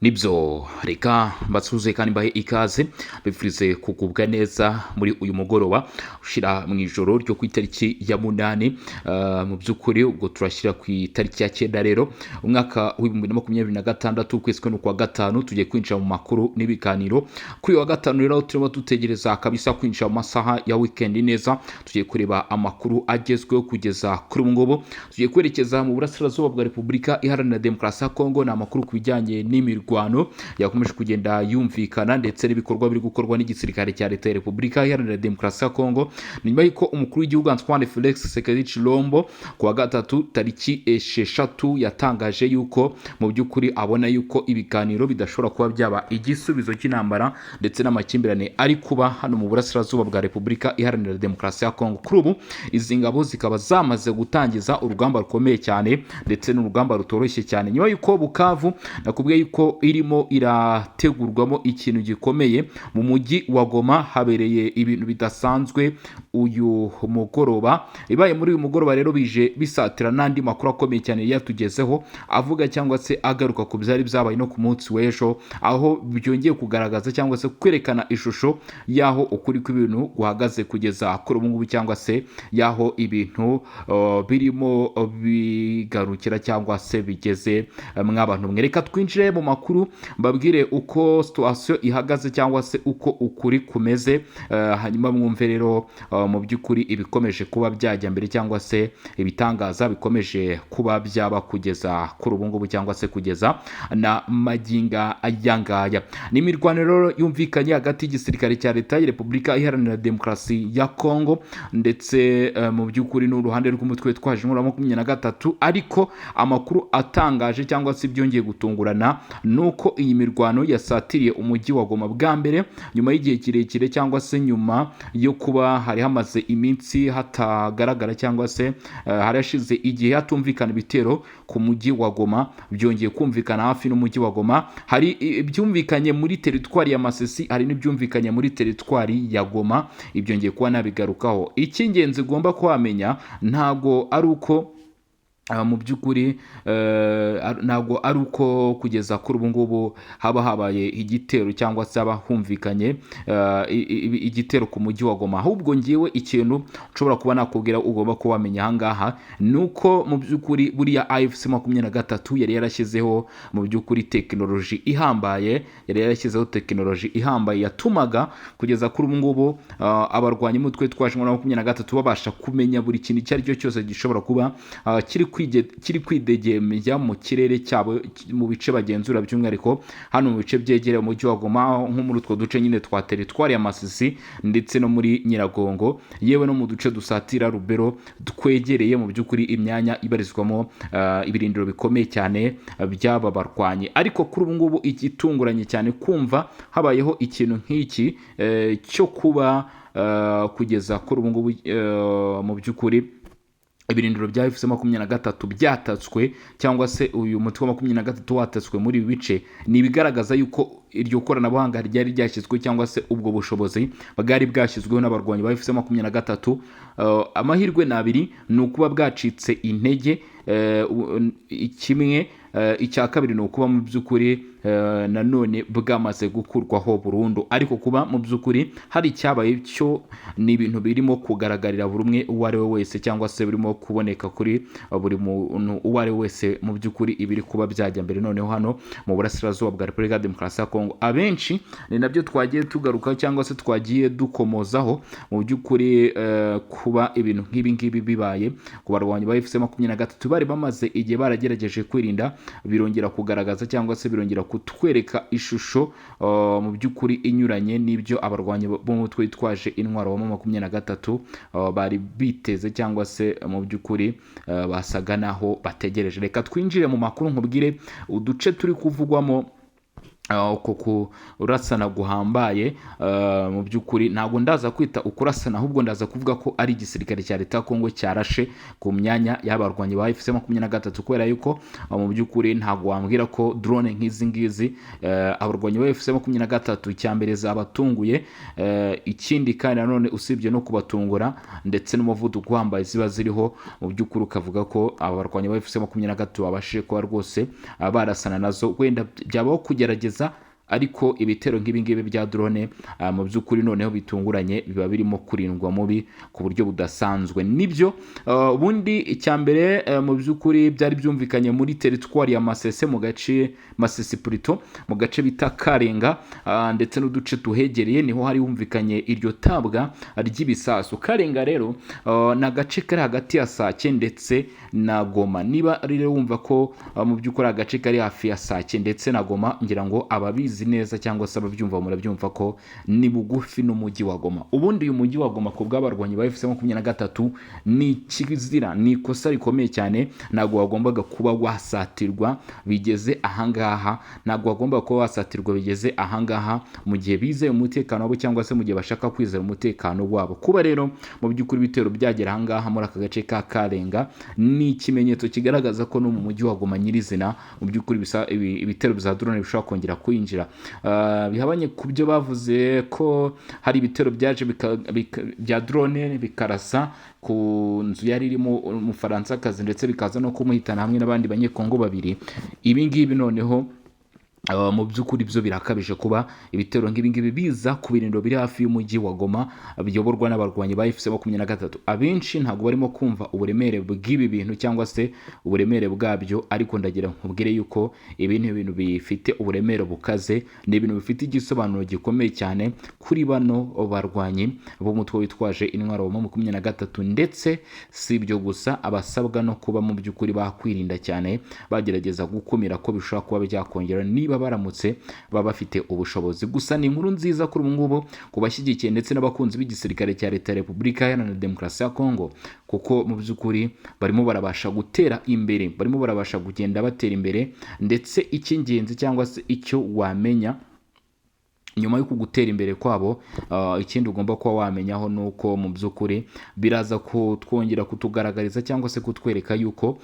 nibyo reka mbasuze kandi mbahe ikaze bifurize kugubwa neza muri uyu mugoroba ushira mu ijoro ryo ku itariki ya munani. Mu by'ukuri ubwo turashyira ku itariki ya 9 rero umwaka wa 2026 ukwezi kwa gatanu tugiye kwinjira mu makuru n'ibiganiro. Kuri wa gatanu rero turimo dutegereza kabisa kwinjira mu masaha ya weekend neza, tugiye kureba amakuru agezweho kugeza kuri ubu ngubu. Tugiye kwerekeza mu burasirazuba bwa Repubulika Iharanira Demokarasi ya Kongo, ni amakuru ku bijyanye n'imirwano yakomeje kugenda yumvikana ndetse n'ibikorwa biri gukorwa n'igisirikare cya leta ya Repubulika Iharanira Demokarasi ya Kongo nyuma y'uko umukuru w'igihugu Antoine Felix Tshisekedi Tshilombo ku wa gatatu tariki 6 yatangaje yuko mu by'ukuri abona yuko ibiganiro bidashobora kuba byaba igisubizo cy'intambara ndetse n'amakimbirane ari kuba hano mu burasirazuba bwa Repubulika Iharanira Demokarasi ya Kongo. Kuri ubu izi ngabo zikaba zamaze gutangiza urugamba rukomeye cyane ndetse n'urugamba rutoroshye cyane nyuma y'uko Bukavu nakubwiye yuko irimo irategurwamo ikintu gikomeye mu mujyi wa Goma. Habereye ibintu bidasanzwe uyu mugoroba, ibaye muri uyu mugoroba rero bije bisatira n'andi makuru akomeye cyane yatugezeho avuga cyangwa se agaruka ku byari byabaye no ku munsi w'ejo, aho byongeye kugaragaza cyangwa se kwerekana ishusho yaho ukuri kw'ibintu guhagaze kugeza kuri ubu ngubu, cyangwa se yaho ibintu birimo bigarukira cyangwa se bigeze mw'abantu mwe. Reka twinjire mu makuru mbabwire uko situation ihagaze cyangwa se uko ukuri kumeze, hanyuma mwumve rero mu by'ukuri ibikomeje kuba byajya mbere cyangwa se ibitangaza bikomeje kuba byaba kugeza kuri ubu ngubu cyangwa se kugeza na maginga ayangaya. N'imirwano rero yumvikanye hagati y'igisirikare cya leta ya Repubulika Iharanira Demokarasi ya Kongo ndetse mu by'ukuri n'uruhande rw'umutwe twaje muri 23, ariko amakuru atangaje cyangwa se byongeye gutungurana nuko iyi mirwano yasatiriye umujyi wa Goma bwa mbere nyuma y'igihe kirekire cyangwa se nyuma yo kuba hari hamaze iminsi hatagaragara cyangwa se harashize igihe hatumvikana ibitero ku mujyi wa Goma. Byongeye kumvikana hafi n'umujyi wa Goma, hari ibyumvikanye muri teritwari ya Masisi, hari n'ibyumvikanye muri teritwari ya Goma. Ibyongeye kuba nabigarukaho. Icy'ingenzi ugomba kuhamenya ntago ari uko mu by'ukuri ntabwo ari uko kugeza kuri ubu ngubu haba habaye igitero cyangwa se haba humvikanye igitero ku mujyi wa Goma, ahubwo ngewe ikintu nshobora kuba nakubwira ugomba kuba wamenya ahangaha nuko mu by'ukuri buriya AFC 23 yari yarashyizeho mu by'ukuri tekinoloji ihambaye, yatumaga kugeza kuri ubu ngubu abarwanyi mutwe twaje muri 23 babasha kumenya buri kintu icyo ari cyo cyose gishobora kuba kiri kwidegemya mu kirere cyabo mu bice bagenzura, by'umwihariko hano mu bice byegereye umujyi wa Goma nko muri utwo duce nyine twa teritwari ya Masisi ndetse no muri Nyiragongo, yewe no mu duce dusatira Rubero twegereye mu by'ukuri imyanya ibarizwamo ibirindiro bikomeye cyane by'aba barwanyi. Ariko kuri ubu ngubu igitunguranye cyane kumva habayeho ikintu nk'iki cyo kuba kugeza kuri ubu ngubu mu by'ukuri ibirindiro bya AFC 23 byatatswe cyangwa se uyu mutwe wa 23 watatswe muri ibi bice, ni ibigaragaza yuko iryo koranabuhanga ryari ryashyizwe cyangwa se ubwo bushobozi bwari bwashyizweho n'abarwanyi ba AFC 23. Amahirwe nabiri ni ukuba bwacitse intege kimwe, icya kabiri ni ukuba mu by'ukuri nanone bwamaze gukurwaho burundu. Ariko kuba mu by'ukuri hari icyabaye cyo ni ibintu birimo kugaragarira buri umwe uwo ari we wese cyangwa se birimo kuboneka kuri buri muntu uwo ari we wese mu by'ukuri ibiri kuba byajya mbere noneho hano mu burasirazuba bwa Repubulika Demokarasi ya Kongo. Abenshi ni nabyo twagiye tugaruka cyangwa se twagiye dukomozaho mu by'ukuri kuba ibintu nk'ibi ngibi bibaye ku barwanyi ba AFC 23 bari bamaze igihe baragerageje kwirinda, birongera kugaragaza cyangwa se birongera kutwereka ishusho mu by'ukuri inyuranye n'ibyo abarwanyi bo mu mutwe twaje intwaro wa 23 bari biteze cyangwa se mu by'ukuri basaga naho bategereje. Reka twinjire mu makuru nkubwire uduce turi kuvugwamo uko kurasana guhambaye. Mu by'ukuri ntabwo ndaza kwita ukurasana, ahubwo ndaza kuvuga ko ari igisirikare cya leta ya Kongo cyarashe ku myanya y'abarwanyi ba FC23, kubera yuko mu by'ukuri ntabwo wambwira ko drone nk'izi ngizi abarwanyi ba FC23 cyambere zabatunguye. Ikindi kandi nanone usibye no kubatungura ndetse n'umuvuduko wambaye ziba ziriho, mu by'ukuri ukavuga ko abarwanyi ba FC23 babashije kuba rwose barasana nazo, wenda byabaho kugerageza, ariko ibitero nk'ibingibi bya drone mu by'ukuri noneho bitunguranye biba birimo kurindwa mubi ku buryo budasanzwe. Nibyo ubundi icyambere mu by'ukuri byari byumvikanye muri teritwari ya Masese, mu gace Masisi Plutôt, mu gace bita Karenga ndetse n'uduce tuhegereye, niho hari humvikanye iryo tabwa ry'ibisasu. Karenga rero na gace kari hagati ya Sake ndetse na Goma. Niba rero wumva ko mu by'ukuri agace kari hafi ya Sake ndetse na Goma, ngira ngo ababizi neza cyangwa se ababyumva murabyumva ko ni bugufi n'umujyi wa Goma. Ubundi uyu mujyi wa Goma ku bw'abarwanyi ba FC23 ni kizira, ni ikosa rikomeye cyane. Ntabwo wagombaga kuba wasatirwa bigeze ahangaha, ntabwo wagombaga kuba wasatirwa bigeze ahangaha mu gihe bizeye umutekano wabo cyangwa se mu gihe bashaka kwizera umutekano wabo. Kuba rero mu by'ukuri ibitero byagera ahangaha muri aka gace ka Karenga ni ikimenyetso kigaragaza ko no mu mujyi wa Goma nyirizina mu by'ukuri ibitero bya drone bishobora kongera kwinjira. Bihabanye ku byo bavuze ko hari ibitero byaje bya drone bikarasa ku nzu yari irimo Umufaransakazi ndetse bikaza no kumuhitana hamwe n'abandi banyekongo babiri. Ibi ngibi noneho mu by'ukuri byo birakabije kuba ibitero nk'ibingibi biza ku birindiro biri hafi y'umujyi wa Goma biyoborwa n'abarwanyi ba FC23. Abenshi ntabwo barimo kumva uburemere bw'ibi bintu cyangwa se uburemere bwabyo, ariko ndagira nkubwire yuko ibi ni ibintu bifite uburemere bukaze, ni ibintu bifite igisobanuro gikomeye cyane kuri bano barwanyi b'umutwe witwaje intwaro wa M23. Ndetse si ibyo gusa, abasabwa no kuba mu by'ukuri bakwirinda cyane, bagerageza gukumira ko bishobora kuba byakongera niba baramutse baba bafite ubushobozi. Gusa ni inkuru nziza kuri ubu ngubu ku bashyigikiye ndetse n'abakunzi b'igisirikare cya leta ya Repubulika Iharanira Demokarasi ya Kongo, kuko mu by'ukuri barimo barabasha gutera imbere, barimo barabasha kugenda batera imbere. Ndetse icy'ingenzi cyangwa se icyo wamenya nyuma yo kugutera imbere kwabo, ikindi ugomba kuba wamenyaho nuko mu by'ukuri biraza kutwongera kutugaragariza cyangwa se kutwereka yuko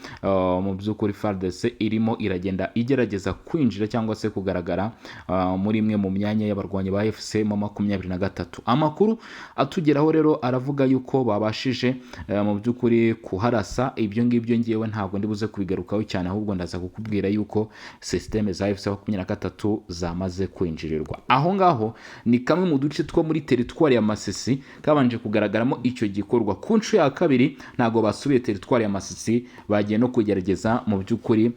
mu by'ukuri FARDC irimo iragenda igerageza kwinjira cyangwa se kugaragara muri imwe mu myanya y'abarwanyi ba FC23. Amakuru atugeraho rero aravuga yuko babashije mu by'ukuri kuharasa. Ibyo ngibyo ngewe ntabwo ndi buze kubigarukaho cyane, ahubwo ndaza kukubwira yuko systeme za FC23 zamaze kwinjirirwa. Aho ngaho ni kamwe mu duce two muri teritwari ya Masisi kabanje kugaragaramo icyo gikorwa. Ku nshuro ya kabiri ntago basubiye teritwari ya Masisi, bagiye no kugerageza mu by'ukuri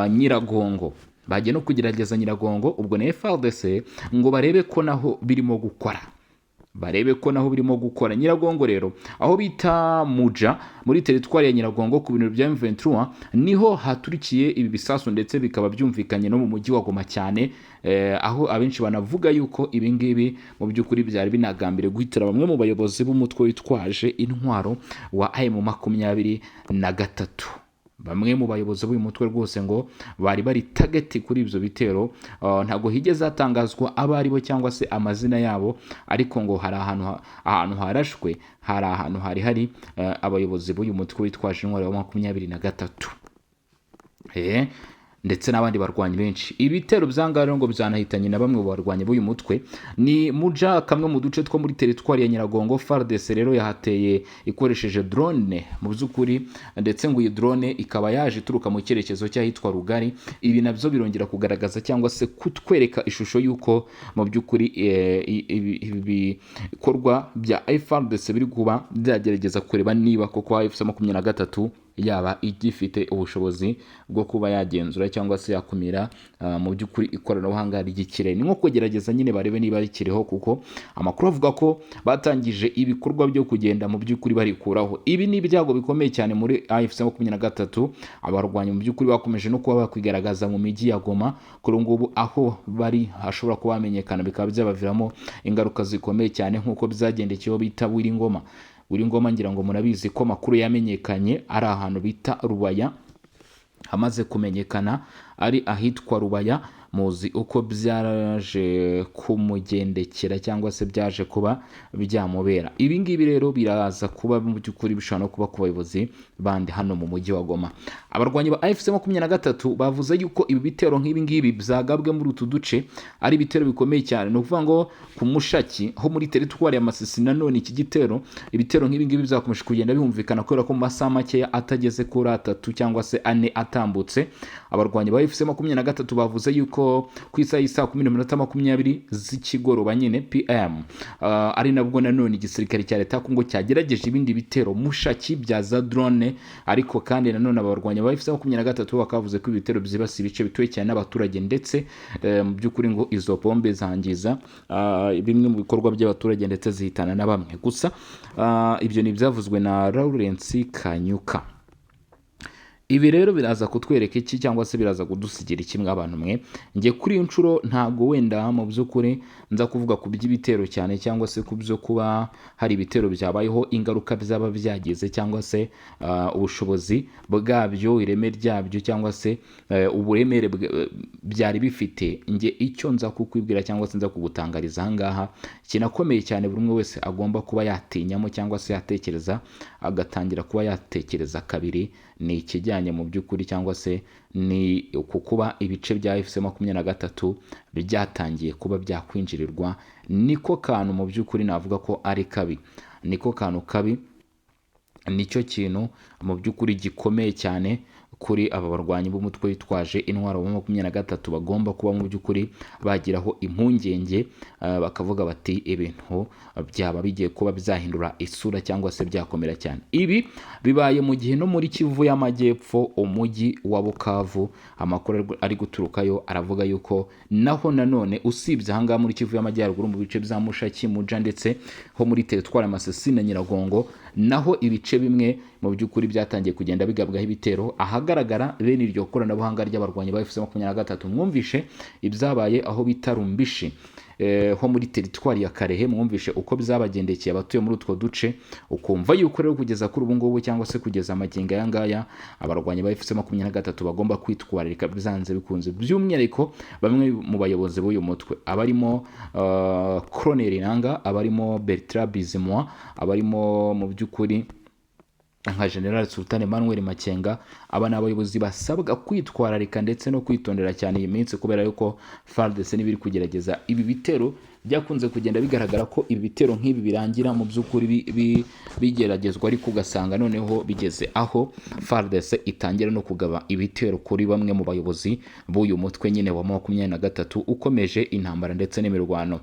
Nyiragongo, bagiye no kugerageza Nyiragongo. Ubwo na FARDC ngo barebe ko naho birimo gukora, Nyiragongo rero aho bita Muja muri teritwari ya Nyiragongo ku bintu bya M23 niho haturikiye ibi bisasu, ndetse bikaba byumvikanye no mu mujyi wa Goma cyane, aho abenshi banavuga yuko ibi ngibi mu by'ukuri byari binagambire guhitira bamwe mu bayobozi b'umutwe witwaje intwaro wa M23. Bamwe mu bayobozi b'uyu mutwe rwose ngo bari target kuri ibyo bitero. Ntago higeze hatangazwa abari bo cyangwa se amazina yabo, ariko ngo hari ahantu harashwe, hari ahantu hari abayobozi b'uyu mutwe witwaje intwaro wa M23 ndetse n'abandi barwanyi benshi. Ibitero byangaro ngo byanahitanye na bamwe mu barwanyi b'uyu mutwe. Ni Muja, kamwe mu duce two muri teritwari ya Nyiragongo. FARDC rero yahateye ikoresheje drone mu by'ukuri, ndetse ngo iyi drone ikaba yaje ituruka mu cyerekezo cy'ahitwa Rugari. Ibi nabyo birongera kugaragaza cyangwa se kutwereka ishusho y'uko mu by'ukuri ibikorwa bya FARDC biri kuba byagerageza kureba niba koko FC23 yaba igifite ubushobozi bwo kuba yagenzura cyangwa se yakumira mu by'ukuri ikoranabuhanga ry'ikirere. Ni nko kugerageza nyine barebe niba rikiriho, kuko amakuru avuga ko batangije ibikorwa byo kugenda mu by'ukuri barikuraho. Ibi ni ibyago bikomeye cyane muri FC23. Abarwanyi mu by'ukuri bakomeje no kuba bakwigaragaza mu mijyi ya Goma kuri ngubu, aho bari hashobora kuba bamenyekana, bikaba byabaviramo ingaruka zikomeye cyane nk'uko byagendekeyeho bita Wiringoma. Wiringoma ngira ngo murabizi ko makuru yamenyekanye ari ahantu bita Rubaya, hamaze kumenyekana ari ahitwa Rubaya muzi uko byaje kumugendekera cyangwa se byaje kuba byamubera. Ibi ngibi rero biraza kuba mu by'ukuri bishobora no kuba ku bayobozi bandi hano mu mujyi wa Goma. Abarwanyi ba AFC-23 bavuze yuko ibi bitero nk'ibi ngibi byagabwe muri utu duce ari ibitero bikomeye cyane. Ni ukuvuga ngo ku Mushaki ho muri teritwari ya Masisi nanone iki gitero, ibitero nk'ibi ngibi byakomeje kugenda bihumvikana kubera ko mu masaha makeya atageze kuri 3 cyangwa se 4 atambutse, abarwanyi ba AFC-23 bavuze yuko ku isaha y'isa 10:20 z'ikigoroba nyine PM ari nabwo nanone igisirikare cya leta Kongo cyagerageje ibindi bitero Mushaki bya za drone, ariko kandi nanone abarwanyi ba AFC-23 bakavuze ko ibitero byibasiye ibice bituwe cyane n'abaturage, ndetse mu by'ukuri ngo izo bombe zangiza bimwe mu bikorwa by'abaturage ndetse zihitana na bamwe. Gusa ibyo ni byavuzwe na Lawrence Kanyuka. Ibi rero biraza kutwereka iki cyangwa se biraza kudusigira ikimwe abantu mwe. Nge kuri inshuro ntago wenda mu by'ukuri nza kuvuga ku by'ibitero cyane cyangwa se ku byo kuba hari ibitero byabayeho ingaruka byaba byagize cyangwa se ubushobozi bwabyo, ireme ryabyo cyangwa se uburemere byari bifite. Nge icyo nza kukwibwira cyangwa se nza kugutangariza ahangaha kinakomeye cyane buri umwe wese agomba kuba yatinyamo cyangwa se yatekereza agatangira kuba yatekereza kabiri, ni ikijyanye mu by'ukuri cyangwa se ni kukuba ibice bya AFC-23 byatangiye kuba byakwinjirirwa. Niko kantu mu by'ukuri navuga ko ari kabi, niko kantu kabi, nicyo kintu mu by'ukuri gikomeye cyane kuri aba barwanyi b'umutwe witwaje intwaro wa 23 bagomba kuba mu by'ukuri bagiraho impungenge, bakavuga bati ibintu byaba bigiye kuba byahindura isura cyangwa se byakomera cyane. Ibi bibaye mu gihe no muri Kivu y'Amajyepfo umujyi wa Bukavu amakuru ari guturukayo aravuga yuko naho nanone usibye ahangaha muri Kivu y'Amajyaruguru mu bice bya Mushaki, Muja ndetse ho muri teritwari Masisi na Nyiragongo, naho ibice bimwe mu by'ukuri byatangiye kugenda bigabwaho ibitero ahagaragara bene iryo koranabuhanga ry'abarwanyi ba AFC-23. Mwumvishe ibyabaye aho bita Rumbishi ho muri teritwari ya Karehe, mwumvishe uko byabagendekeye abatuye muri utwo duce, ukumva yuko rero kugeza kuri ubu ngubu cyangwa se kugeza amagingo aya ngaya abarwanyi ba AFC-23 bagomba kwitwararika byanze bikunze, by'umwihariko bamwe mu bayobozi b'uyu mutwe abarimo Colonel Nanga, abarimo Bertrand Bizimwa, abarimo mu by'ukuri nka General Sultan Emmanuel Makenga. Aba ni abayobozi basabwa kwitwararika ndetse no kwitondera cyane iyi minsi, kubera yuko FARDC n'ibiri kugerageza ibi bitero byakunze kugenda bigaragara ko ibi bitero nk'ibi birangira mu by'ukuri bigeragezwa, ariko ugasanga noneho bigeze aho FARDC itangira no kugaba ibitero kuri bamwe mu bayobozi b'uyu mutwe nyine wa 23 ukomeje intambara ndetse n'imirwano.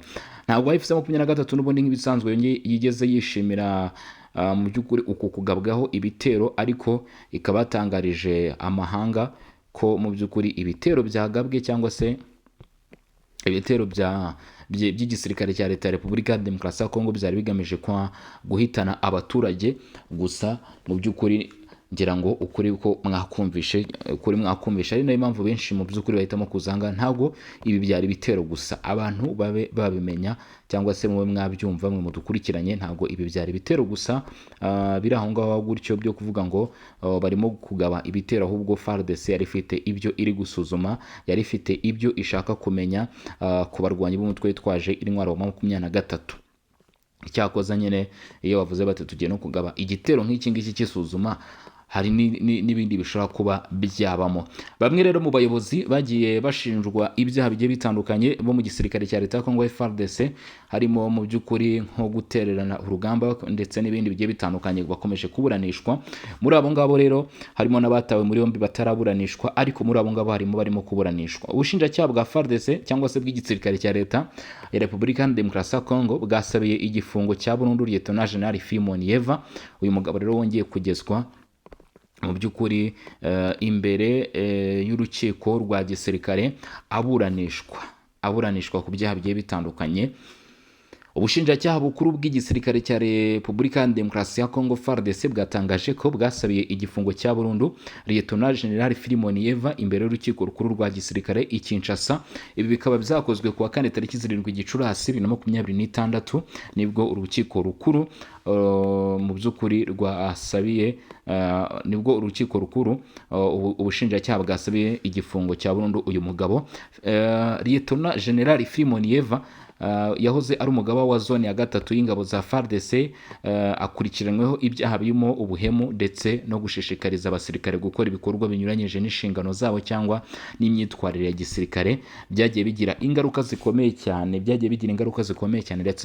Ntabwo AFC-23 n'ubundi nk'ibisanzwe yigeze yishimira mu by'ukuri uku kugabwaho ibitero, ariko ikaba yatangarije amahanga ko mu by'ukuri ibitero byagabwe cyangwa se ibitero by'igisirikare cya leta ya Repubulika ya Demokarasi ya Kongo byari bigamije guhitana abaturage gusa. Mu by'ukuri ngira ngo ukuri ko mwakumvishe ari nayo mpamvu benshi mu by'ukuri bahitamo kuzanga. Ntabwo ibi byari bitero gusa, abantu babe babimenya cyangwa se mwe mwabyumva mwe mudukurikiranye, ntabwo ibi byari bitero gusa biri aho ngaho gutyo byo kuvuga ngo barimo kugaba ibitero, ahubwo FARDC yari ifite ibyo iri gusuzuma, yari ifite ibyo ishaka kumenya ku barwanyi b'umutwe witwaje intwaro wa 23. Icyakoza nyine iyo bavuze bati tugiye no kugaba igitero nk'iki ngiki cy'isuzuma, hari n'ibindi bishobora kuba byabamo. Bamwe rero mu bayobozi bagiye bashinjwa ibyaha bigiye bitandukanye bo mu gisirikare cya leta Kongo FARDC, harimo mu by'ukuri nko gutererana urugamba ndetse n'ibindi bigiye bitandukanye bakomeje kuburanishwa. Muri abo ngabo rero harimo n'abatawe muri yombi bataraburanishwa, ariko muri abo ngabo harimo barimo kuburanishwa. Ubushinjacyaha bwa FARDC cyangwa se bw'igisirikare cya leta ya Repubulika ya Demokarasi ya Kongo bwasabiye igifungo cya burundu Lieutenant General Filimon Yeva. Uyu mugabo rero wongeye kugezwa mu by'ukuri imbere y'urukiko rwa gisirikare aburanishwa ku byaha bigiye bitandukanye. ubushinjacyaha bukuru bw'igisirikare cya Repubulika ya Demokarasi ya Kongo FARDC bwatangaje ko bwasabiye igifungo cya burundu Lieutenant General Philemon Yeva imbere y'urukiko rukuru rwa gisirikare i Kinshasa. Ibi bikaba byakozwe kuwa kane tariki 7 Gicurasi 2026 nibwo urukiko rukuru mu by'ukuri rwasabiye nibwo urukiko rukuru ubushinjacyaha bwasabiye igifungo cya burundu uyu mugabo Lieutenant General Philemon Yeva yahoze ari umugaba wa zone ya gatatu y'ingabo za FARDC, akurikiranyweho ibyaha birimo ubuhemu ndetse no gushishikariza abasirikare gukora ibikorwa binyuranyije n'inshingano zabo cyangwa n'imyitwarire ya gisirikare. Byagiye bigira ingaruka zikomeye cyane ndetse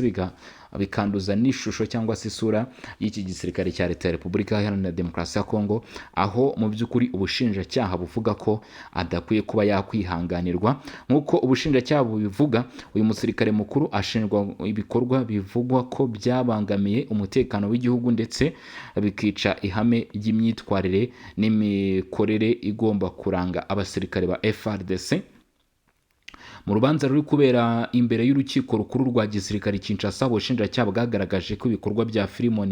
bikanduza n'ishusho cyangwa se isura y'iki gisirikare cya leta ya Repubulika Iharanira Demokarasi ya Kongo, aho mu by'ukuri ubushinjacyaha buvuga ko adakwiye kuba yakwihanganirwa. Nk'uko ubushinjacyaha bubivuga, uyu musirikare mukuru ashinjwa ibikorwa bivugwa ko byabangamiye umutekano w'igihugu ndetse bikica ihame ry'imyitwarire n'imikorere igomba kuranga abasirikare ba FARDC. Mu rubanza ruri kubera imbere y'urukiko rukuru rwa gisirikare Kinshasa, ubushinjacyaha bwagaragaje ko ibikorwa bya Philemon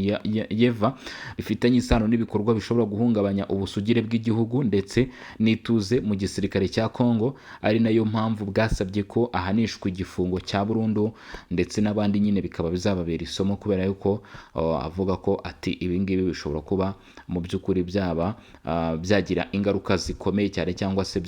Yeva bifitanye isano n'ibikorwa bishobora guhungabanya ubusugire bw'igihugu ndetse n'ituze mu gisirikare cya Kongo, ari nayo mpamvu bwasabye ko ahanishwa igifungo cya burundu, ndetse n'abandi nyine bikaba bizababera isomo, kubera yuko avuga ko ati ibi ngibi bishobora kuba mu by'ukuri byagira ingaruka zikomeye cyane cyangwa se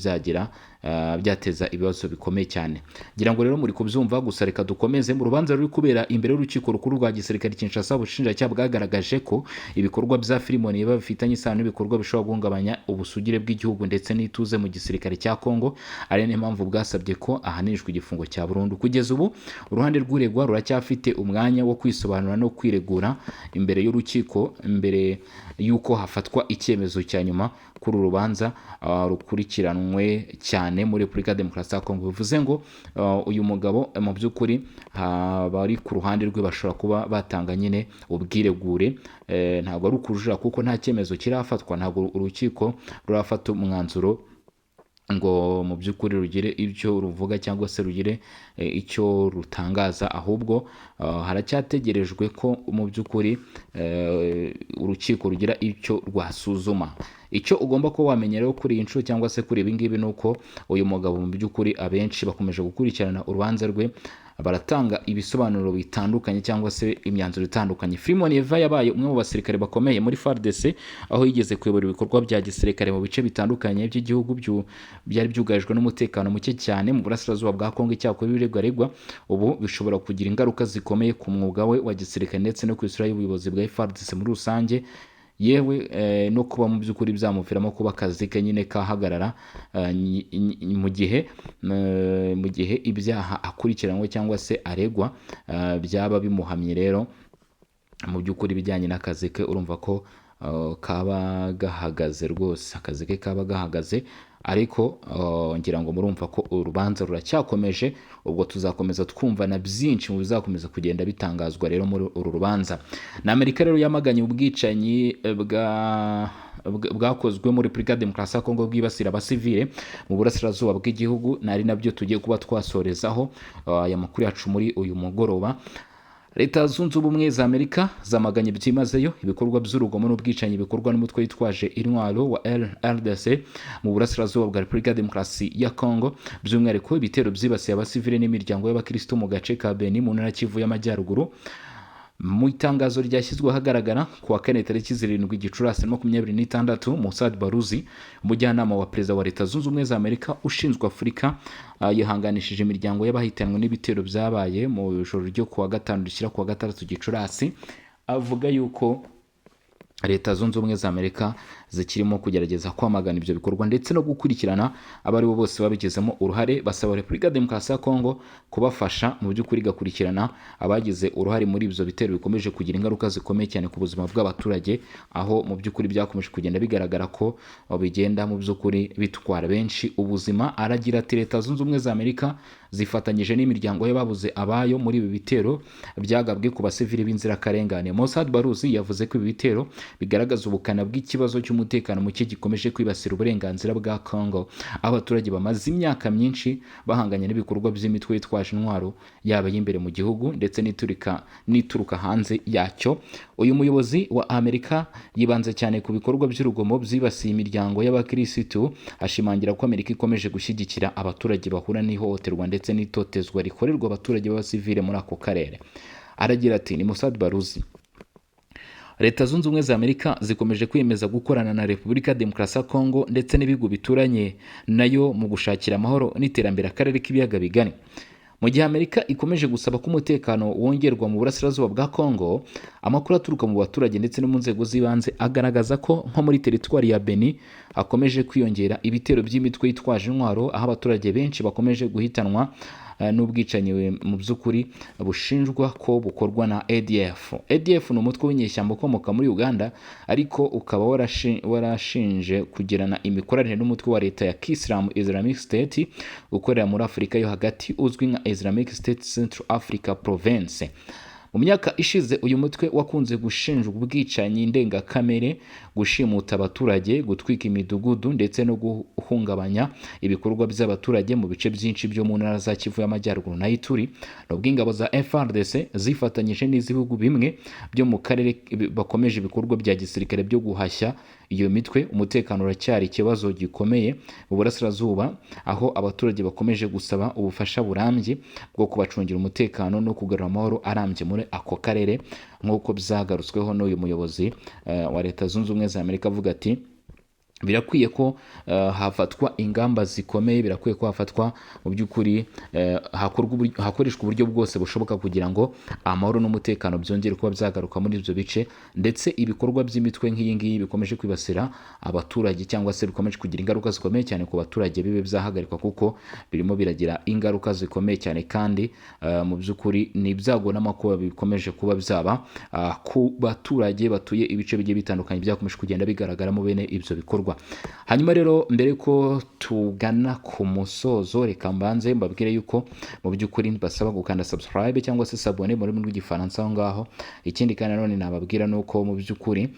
byateza ibibazo bikomeye cyane. Ngira ngo rero muri kubyumva, gusa reka dukomeze. Mu rubanza ruri kubera imbere y'urukiko rukuru rwa gisirikare Kinshasa, ubushinjacyaha bwagaragaje ko ibikorwa bya Philemon Yeva bifitanye isano n'ibikorwa bishobora guhungabanya ubusugire bw'igihugu ndetse n'ituze mu gisirikare cya Kongo, ari niyo mpamvu bwasabye ko ahanishwa igifungo cya burundu. Kugeza ubu uruhande rw'uregwa ruracyafite umwanya wo kwisobanura no kwiregura imbere y'urukiko mbere y'uko hafatwa icyemezo cya nyuma kuri urubanza rukurikiranwe cyane muri Repubulika ya Demokarasi ya Kongo. Bivuze ngo uyu mugabo mu by'ukuri bari ku ruhande rwe bashobora kuba batanga nyine ubwiregure, ntabwo ari ukujura kuko nta cyemezo kirafatwa, ntabwo urukiko rurafata umwanzuro ngo mu by'ukuri rugire icyo ruvuga cyangwa se rugire icyo rutangaza, ahubwo haracyategerejwe ko mu by'ukuri urukiko rugira icyo rwasuzuma. Icyo ugomba kuba wamenya rero kuri iyi nshuro cyangwa se kuri ibi ngibi ni uko uyu mugabo mu by'ukuri abenshi bakomeje gukurikirana urubanza rwe, baratanga ibisobanuro bitandukanye cyangwa se imyanzuro itandukanye. Philemon Yeva yabaye umwe mu basirikare bakomeye muri FARDC, aho yigeze kuyobora ibikorwa bya gisirikare mu bice bitandukanye by'igihugu byari byugarijwe n'umutekano muke cyane mu burasirazuba bwa Kongo. Icyakora ibiregwa ubu bishobora kugira ingaruka zikomeye ku mwuga we wa gisirikare ndetse no ku isura y'ubuyobozi bwa FARDC muri rusange, yewe no kuba mu by'ukuri byamuviramo kuba akazi ke nyine kahagarara mu gihe ibyaha akurikiranywe cyangwa se aregwa byaba bimuhamye. Rero mu by'ukuri bijyanye n'akazi ke urumva ko kaba gahagaze rwose, akazi ke kaba gahagaze, ariko ngira ngo murumva ko urubanza ruracyakomeje, ubwo tuzakomeza twumva na byinshi mu bizakomeza kugenda bitangazwa rero muri uru rubanza. Na Amerika rero yamaganye ubwicanyi bwakozwe muri Repubulika ya Demokarasi ya Kongo bwibasira abasivile mu burasirazuba bw'igihugu, nari nabyo tugiye kuba twasorezaho aya makuru yacu muri uyu mugoroba. Leta zunze ubumwe za Amerika zamaganye byimazeyo ibikorwa by'urugomo n'ubwicanyi bikorwa n'umutwe witwaje intwaro wa RDC mu burasirazuba bwa Repubulika ya Demokarasi ya Kongo, by'umwihariko ibitero byibasiye abasivile n'imiryango y'abakristo mu gace ka Beni mu ntara Kivu y'Amajyaruguru. Mu itangazo ryashyizwe ahagaragara kuwa kane tariki 7 Gicurasi 2026, Mossad Baruzi, umujyanama wa perezida wa Leta zunze ubumwe za Amerika ushinzwe Afurika, yihanganishije imiryango y'abahitanwe n'ibitero byabaye mu ijoro ryo kuwa gatanu rishyira kuwa gatandatu Gicurasi, avuga yuko Leta zunze ubumwe za Amerika zikirimo kugerageza kwamagana ibyo bikorwa ndetse no gukurikirana abari bo bose babigizemo uruhare. Basaba Repubulika ya Demokarasi ya Kongo kubafasha mu by'ukuri gakurikirana abagize uruhare muri ibyo bitero bikomeje kugira ingaruka zikomeye cyane ku buzima bw'abaturage, aho mu by'ukuri byakomeje kugenda bigaragara ko bigenda mu by'ukuri bitwara benshi ubuzima. Aragira ati Leta zunze ubumwe za Amerika zifatanyije n'imiryango y'ababuze abayo muri ibi bitero byagabwe ku basivili b'inzirakarengane. Mossad Baruzi yavuze ko ibi bitero bigaragaza ubukana bw'ikibazo cy'umutekano cy'umutekano muke gikomeje kwibasira uburenganzira bwa Congo, aho abaturage bamaze imyaka myinshi bahanganye n'ibikorwa by'imitwe yitwaje intwaro yaba y'imbere mu gihugu ndetse n'ituruka hanze yacyo. Uyu muyobozi wa Amerika yibanze cyane ku bikorwa by'urugomo byibasiye imiryango y'abakirisitu, ashimangira ko Amerika ikomeje gushyigikira abaturage bahura n'ihohoterwa ndetse n'itotezwa rikorerwa abaturage b'abasivile muri ako karere. Aragira ati, ni Mossad Baruzi, Leta Zunze Ubumwe za Amerika zikomeje kwiyemeza gukorana na Repubulika ya Demokarasi ya Kongo ndetse n'ibihugu bituranye nayo mu gushakira amahoro n'iterambere akarere k'ibiyaga bigari. Mu gihe Amerika ikomeje gusaba ko umutekano wongerwa mu burasirazuba bwa Kongo, amakuru aturuka mu baturage ndetse no mu nzego z'ibanze agaragaza ko nko muri teritwari ya Beni hakomeje kwiyongera ibitero by'imitwe yitwaje intwaro, aho abaturage benshi bakomeje guhitanwa n'ubwicanyi mu by'ukuri bushinjwa ko bukorwa na ADF. ADF ni umutwe w'inyeshyamba ukomoka muri Uganda, ariko ukaba warashinje kugirana imikoranire n'umutwe wa leta ya Kisilamu Islamic State ukorera muri Afurika yo hagati uzwi nka Islamic State Central Africa Province. Mu myaka ishize uyu mutwe wakunze gushinjwa ubwicanyi ndengakamere, gushimuta abaturage, gutwika imidugudu ndetse no guhungabanya ibikorwa by'abaturage mu bice byinshi byo mu ntara za Kivu y'Amajyaruguru na Ituri. Nubwo ingabo za FARDC zifatanyije n'izihugu bimwe byo mu karere bakomeje ibikorwa bya gisirikare byo guhashya iyo mitwe, umutekano uracyari ikibazo gikomeye mu burasirazuba, aho abaturage bakomeje gusaba ubufasha burambye bwo kubacungira umutekano no kugarura amahoro arambye muri ako karere, nk'uko byagarutsweho n'uyu muyobozi wa Leta Zunze Ubumwe za Amerika avuga ati, birakwiye ko hafatwa ingamba zikomeye, birakwiye ko hafatwa mu by'ukuri hakoreshwa uburyo bwose bushoboka kugira ngo amahoro n'umutekano byongere kuba byagaruka muri ibyo bice, ndetse ibikorwa by'imitwe nk'iyi ngiyi bikomeje kwibasira abaturage cyangwa se bikomeje kugira ingaruka zikomeye cyane ku baturage bibe byahagarikwa, kuko birimo biragira ingaruka zikomeye cyane kandi mu by'ukuri ni ibyago n'amakuba bikomeje kuba byaba ku baturage batuye ibice bigiye bitandukanye byakomeje kugenda bigaragaramo bene ibyo bikorwa. Hanyuma rero mbere ko tugana ku musozo, reka mbanze mbabwire yuko mu by'ukuri basaba gukanda subscribe cyangwa se s'abonner mu rurimi rw'igifaransa aho ngaho. Ikindi kandi nanone nababwira nuko mu by'ukuri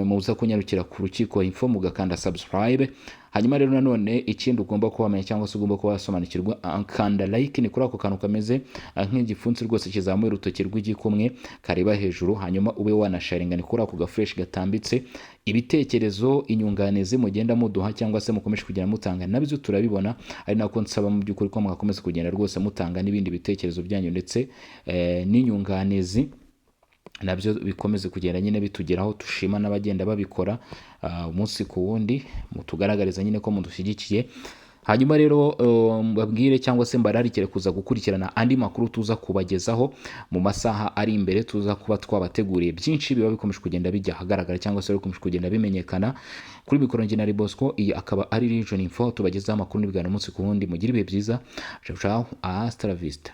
muza kunyarukira ku Rukiko Info mugakanda subscribe. Hanyuma rero nanone ikindi ugomba kubamenya cyangwa se ugomba kuba wasobanukirwa, kanda like ni kuri ako kantu kameze nk'igipfunsi rwose kizamuye urutoki rw'igikumwe kareba hejuru, hanyuma ube wanasharinga ni kuri ako gafresh gatambitse. Ibitekerezo, inyunganizi mugenda muduha cyangwa se mukomeje kugenda mutanga nabyo turabibona, ari nako nsaba mu by'ukuri ko mwakomeza kugenda rwose mutanga n'ibindi bitekerezo byanyu ndetse n'inyunganizi nabyo bikomeze kugenda nyine bitugeraho, tushima n'abagenda babikora umunsi ku wundi, mutugaragariza nyine ko mudushyigikiye. Hanyuma rero mbabwire cyangwa se mbararikire kuza gukurikirana andi makuru tuza kubagezaho mu masaha ari imbere, tuza kuba twabateguriye byinshi biba bikomeje kugenda bijya ahagaragara cyangwa se bikomeje kugenda bimenyekana. Kuri mikoro njye na Bosco, iyi akaba ari Region Info, tubagezaho amakuru n'ibiganiro umunsi ku wundi. Mugire ibihe byiza, ciao ciao, hasta la vista.